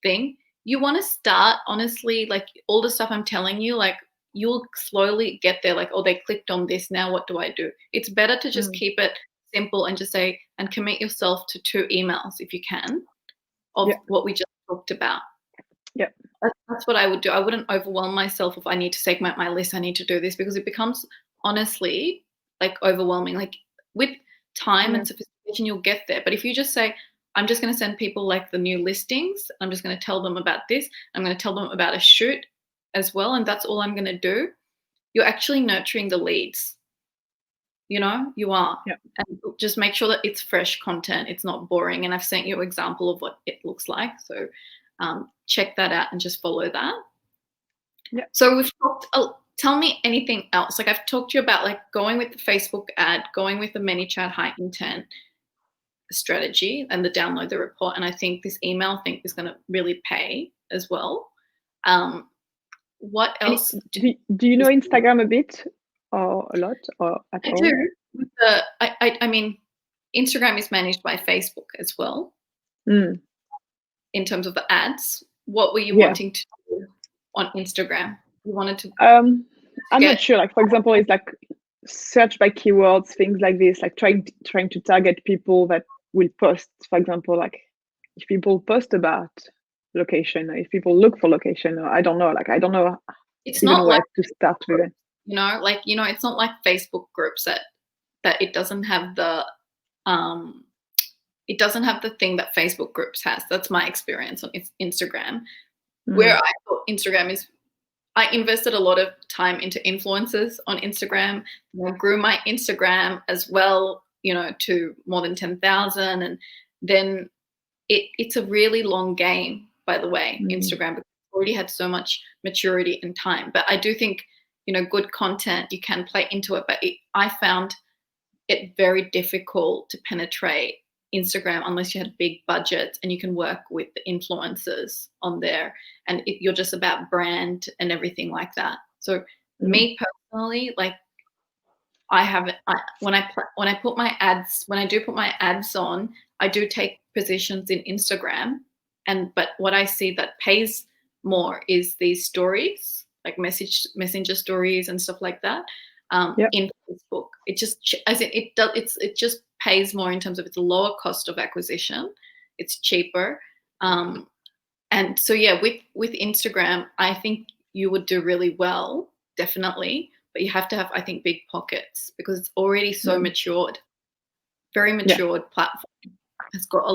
thing. You want to start, honestly, like all the stuff I'm telling you, like you'll slowly get there. Like, oh, they clicked on this. Now what do I do? It's better to just keep it simple and just say, and commit yourself to 2 emails if you can of what we just talked about. Yeah. That's what I would do. I wouldn't overwhelm myself if I need to segment my list. I need to do this, because it becomes, honestly, like overwhelming. Like with time and sophistication, you'll get there. But if you just say, I'm just going to send people like the new listings, I'm just going to tell them about this, I'm going to tell them about a shoot as well, and that's all I'm going to do, you're actually nurturing the leads. You are. Yeah. And just make sure that it's fresh content. It's not boring. And I've sent you an example of what it looks like. So check that out and just follow that. Yeah. So we've talked, tell me anything else. Like I've talked to you about like going with the Facebook ad, going with the Manychat high intent strategy and the download the report. And I think this email thing is going to really pay as well. What else? Do you know Instagram a bit or a lot or at all? I do. I mean, Instagram is managed by Facebook as well. In terms of the ads. What were you wanting to do on Instagram? You wanted to I'm not sure. Like, for example, it's like search by keywords, things like this, like trying to target people that will post, for example, like if people post about location, or if people look for location, or I don't know. It's not like to start with it. It's not like Facebook groups that it doesn't have the it doesn't have the thing that Facebook groups has. That's my experience on Instagram. Where I thought Instagram is, I invested a lot of time into influencers on Instagram. I grew my Instagram as well, to more than 10,000. And then it's a really long game, by the way, Instagram, because it already had so much maturity and time. But I do think, good content, you can play into it. But I found it very difficult to penetrate Instagram unless you had big budgets and you can work with the influencers on there, and you're just about brand and everything like that. So me personally, like when I put my ads, when I do put my ads on, I do take positions in Instagram, but what I see that pays more is these stories, like messenger stories and stuff like that. In Facebook, it just pays more in terms of it's a lower cost of acquisition, it's cheaper, and so yeah, with Instagram, I think you would do really well, definitely, but you have to have, I think, big pockets because it's already so matured, very matured platform. It's got a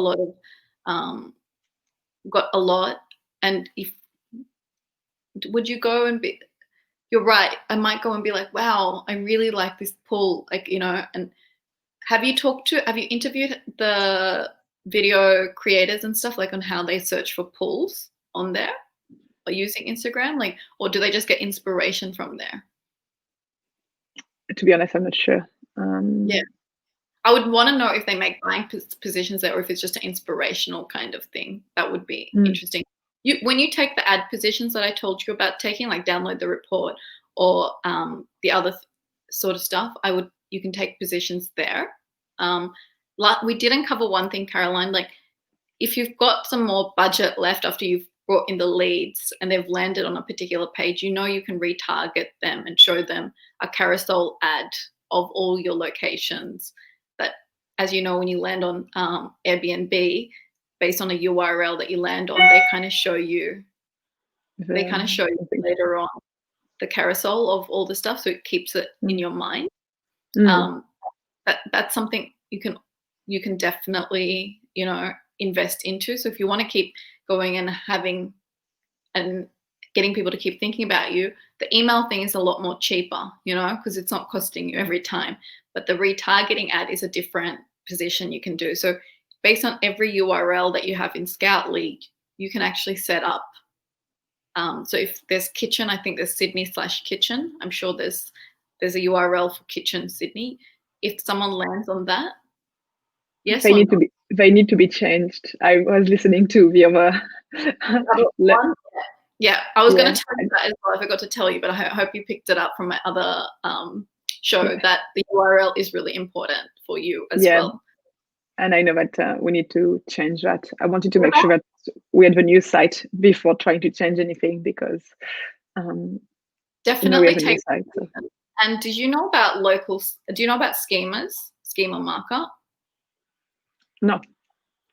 lot, and if would you go and be? You're right. I might go and be like, wow, I really like this pool. Like, and have you interviewed the video creators and stuff, like on how they search for pools on there or using Instagram? Like, or do they just get inspiration from there? To be honest, I'm not sure. Yeah. I would want to know if they make buying positions there or if it's just an inspirational kind of thing. That would be interesting. When you take the ad positions that I told you about taking, like download the report or the other sort of stuff, you can take positions there. We didn't cover one thing, Caroline, like if you've got some more budget left after you've brought in the leads and they've landed on a particular page, you can retarget them and show them a carousel ad of all your locations. That, as you know, when you land on Airbnb, based on a URL that you land on, they kind of show you later on the carousel of all the stuff, so it keeps it in your mind. That's something you can definitely invest into. So if you want to keep going and having and getting people to keep thinking about you, the email thing is a lot more cheaper, because it's not costing you every time. But the retargeting ad is a different position you can do. So based on every URL that you have in Skoutli, you can actually set up. So if there's kitchen, I think there's Sydney/kitchen. I'm sure there's a URL for kitchen Sydney. If someone lands on that, yes, they need to be changed. I was listening to the other. Yeah, I was going to tell you that as well. I forgot to tell you, but I hope you picked it up from my other show that the URL is really important for you as well. And I know that we need to change that. I wanted to make sure that we had the new site before trying to change anything, because definitely take. Site, so. And did you know about locals? Do you know about schemas? Schema markup? No.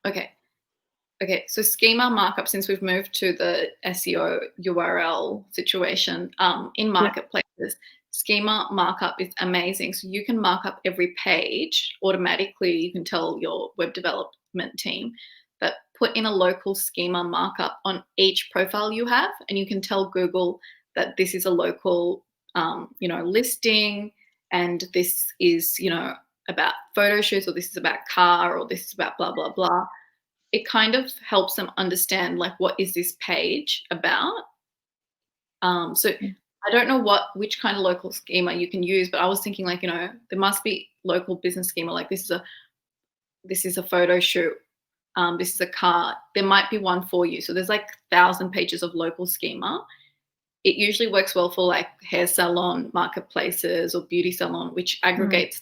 Okay. So schema markup, since we've moved to the SEO URL situation in marketplaces, schema markup is amazing. So you can mark up every page automatically. You can tell your web development team that put in a local schema markup on each profile you have, and you can tell Google that this is a local, listing, and this is, about photo shoots, or this is about car, or this is about blah, blah, blah. It kind of helps them understand, like, what is this page about? So I don't know which kind of local schema you can use, but I was thinking, like, there must be local business schema. Like, this is a photo shoot. This is a car. There might be one for you. So there's like 1,000 pages of local schema. It usually works well for like hair salon marketplaces or beauty salon, which aggregates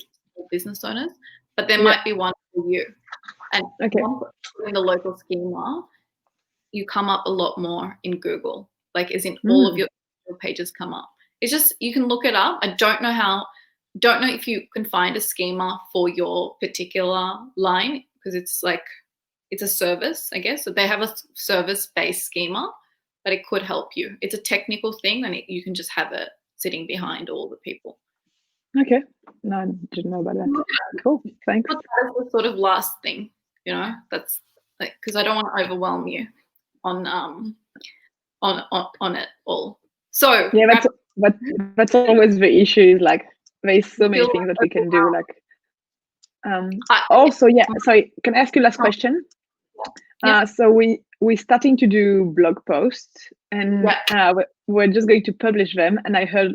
business owners. But there might be one for you. And in the local schema, you come up a lot more in Google, like as in all of your pages come up. It's just, you can look it up. I don't know if you can find a schema for your particular line, because it's a service, I guess. So they have a service-based schema, but it could help you. It's a technical thing, and you can just have it sitting behind all the people. Okay. No, I didn't know about that. Cool. Thanks. That was the sort of last thing. That's like, because I don't want to overwhelm you on it all. So yeah, that's always the issue. Like there's so many things that we can do. Like also, yeah. Sorry, can I ask you last question? Yeah. So we're starting to do blog posts, and we're just going to publish them. And I heard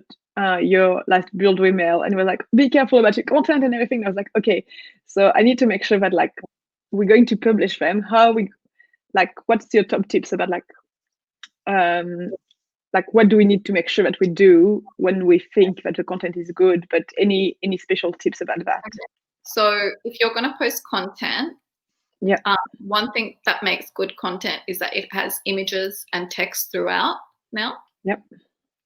your last BuildWithMel, and we're like, be careful about your content and everything. I was like, okay, so I need to make sure that like we're going to publish them. How we like? What's your top tips about like what do we need to make sure that we do when we think that the content is good? But any special tips about that? Okay. So if you're going to post content, one thing that makes good content is that it has images and text throughout now. Yep.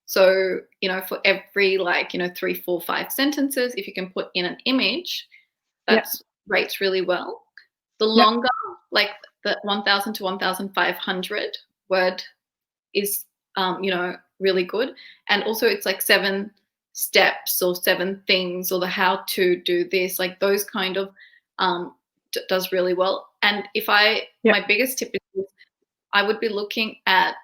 So, for every 3, 4, 5 sentences, if you can put in an image, that rates really well. The longer, like the 1,000 to 1,500 word is, really good. And also it's like 7 steps or 7 things or the how to do this, like those kind of does really well. And my biggest tip is I would be looking at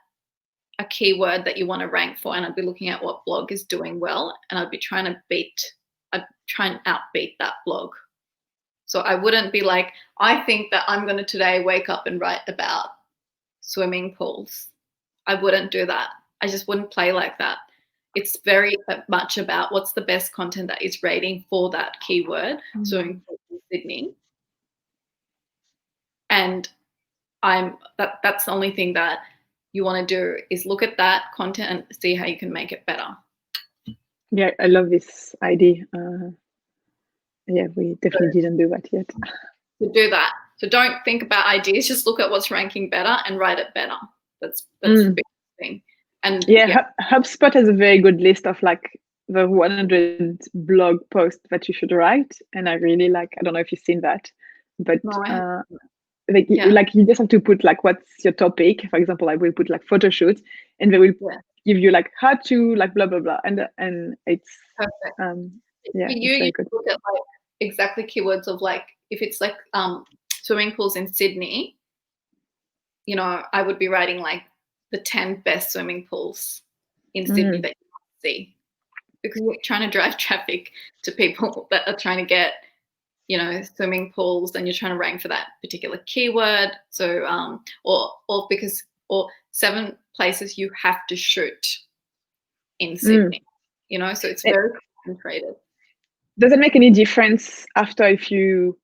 a keyword that you want to rank for, and I'd be looking at what blog is doing well, and I'd try and outbeat that blog. So I wouldn't be like, I think that I'm going to today wake up and write about swimming pools. I wouldn't do that. I just wouldn't play like that. It's very much about what's the best content that is rating for that keyword, swimming pools in Sydney. And that's the only thing that you want to do is look at that content and see how you can make it better. Yeah, I love this idea. Yeah, we definitely didn't do that yet. To do that. So don't think about ideas, just look at what's ranking better and write it better. That's the big thing. And HubSpot has a very good list of like the 100 blog posts that you should write. And I really like, I don't know if you've seen that, but like you just have to put like what's your topic. For example, I will put like photo shoots, and they will give you like how to like blah blah blah, and it's perfect. It's very good. Look at like exactly keywords of like if it's like swimming pools in Sydney, I would be writing like the 10 best swimming pools in Sydney that you want to see, because you're trying to drive traffic to people that are trying to get swimming pools, and you're trying to rank for that particular keyword. So or 7 places you have to shoot in Sydney, so it's very concentrated. Does it make any difference after if you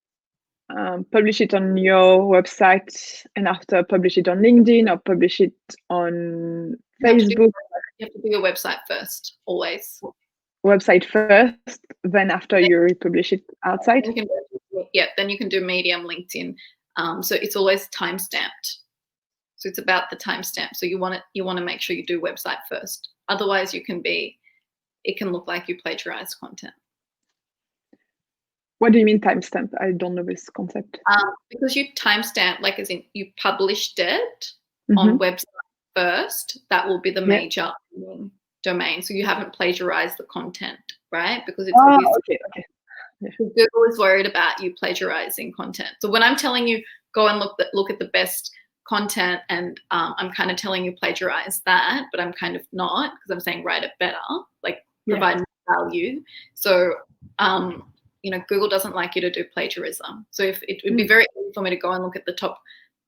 publish it on your website and after publish it on LinkedIn or publish it on Facebook? You have to do your website first, always. Website first, then after you republish it outside? Then you can do Medium, LinkedIn. So it's always time stamped. So it's about the timestamp. So you want to make sure you do website first. Otherwise, it can look like you plagiarized content. What do you mean timestamp? I don't know this concept. Because you timestamp, like as in you published it on website first, that will be the major domain. So you haven't plagiarized the content, right? Because it's Google is worried about you plagiarizing content. So when I'm telling you go and look at the best content, and I'm kind of telling you plagiarize that, but I'm kind of not, because I'm saying write it better, like provide more value. So Google doesn't like you to do plagiarism. So if it would be very easy for me to go and look at the top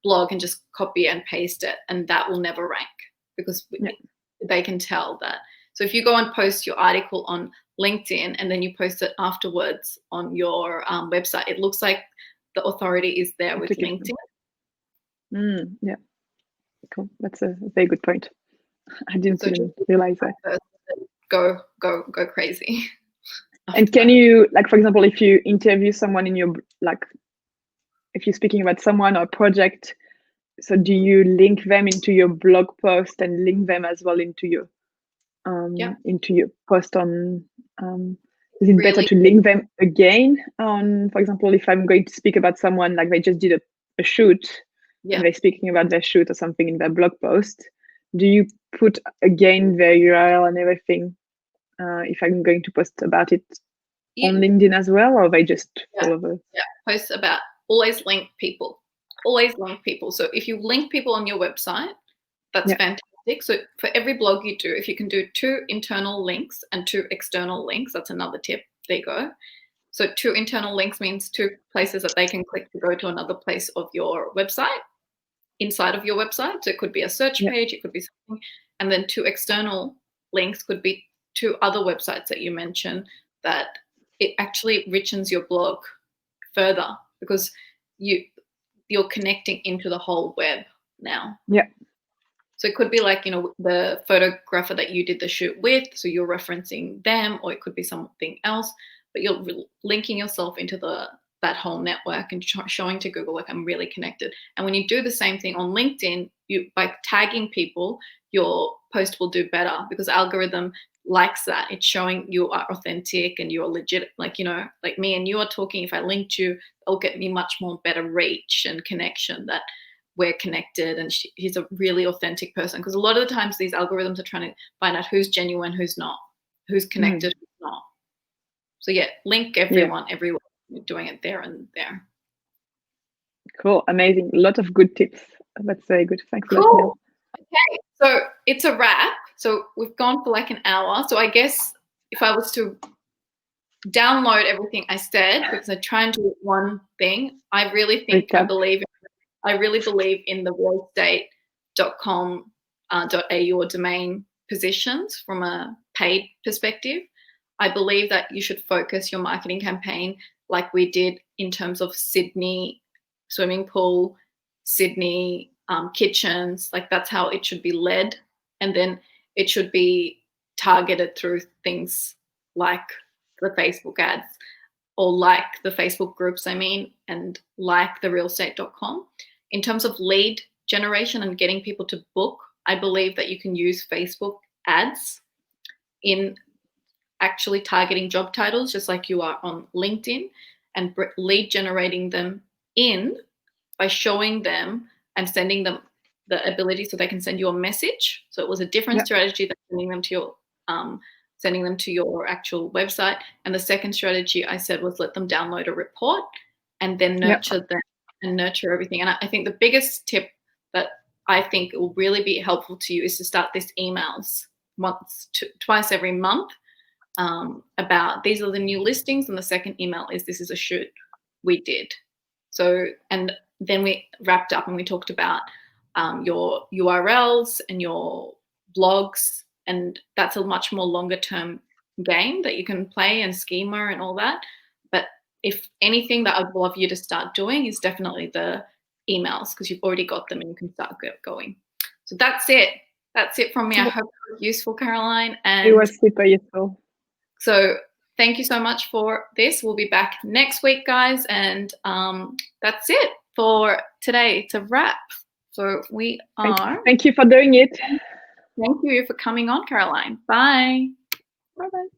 blog and just copy and paste it, and that will never rank, because they can tell that. So if you go and post your article on LinkedIn and then you post it afterwards on your website, it looks like the authority is there with LinkedIn. Yeah, cool. That's a very good point. I didn't even realize that. Go crazy. And can you, like, for example, if you interview someone in your, like, if you're speaking about someone or a project, so do you link them into your blog post and link them as well into your post on? Is it better to link them again on, for example, if I'm going to speak about someone, like they just did a shoot, and they're speaking about their shoot or something in their blog post, do you put again their URL and everything if I'm going to post about it on LinkedIn as well, or they just all over? Post about always link people. Always link people. So if you link people on your website, that's fantastic. So for every blog you do, if you can do 2 internal links and 2 external links, that's another tip. There you go. So 2 internal links means 2 places that they can click to go to another place of your website, inside of your website. So it could be a search page, it could be something. And then 2 external links could be 2 other websites that you mentioned, that it actually richens your blog further, because you're connecting into the whole web now. Yeah. So it could be like, you know, the photographer that you did the shoot with, so you're referencing them, or it could be something else, but you're linking yourself into that whole network and showing to Google, like, I'm really connected. And when you do the same thing on LinkedIn, by tagging people, your post will do better, because algorithm likes that. It's showing you are authentic and you're legit. Like, you know, like me and you are talking, if I linked you, it'll get me much more better reach and connection, that we're connected and he's a really authentic person. Because a lot of the times these algorithms are trying to find out who's genuine, who's not, who's connected, who's not. So yeah, link everyone everywhere. You're doing it there and there. Cool, amazing. A lot of good tips. That's very good. Thanks a lot, Cool. Okay, so it's a wrap. So we've gone for like an hour. So I guess if I was to download everything I said, because I try and do one thing, I really think I really believe in the realestate.com.au or domain positions from a paid perspective. I believe that you should focus your marketing campaign like we did in terms of Sydney swimming pool, Sydney kitchens. Like, that's how it should be led. And then it should be targeted through things like the Facebook ads, or like the Facebook groups, and like the realestate.com. In terms of lead generation and getting people to book, I believe that you can use Facebook ads in actually targeting job titles, just like you are on LinkedIn, and lead generating them in by showing them and sending them the ability so they can send you a message. So it was a different strategy than sending them to your actual website. And the second strategy I said was let them download a report and then nurture them and nurture everything. And I think the biggest tip that I think will really be helpful to you is to start these emails twice every month about these are the new listings. And the second email is this is a shoot we did. So, and then we wrapped up and we talked about your URLs and your blogs, and that's a much more longer term game that you can play, and schema and all that. But if anything that I'd love you to start doing is definitely the emails, because you've already got them and you can start going. So that's it. That's it from me. I hope it was useful, Caroline. And it was super useful. So thank you so much for this. We'll be back next week, guys. And that's it for today. It's a wrap. So we are. Thank you for doing it. Thank you for coming on, Caroline. Bye. Bye-bye.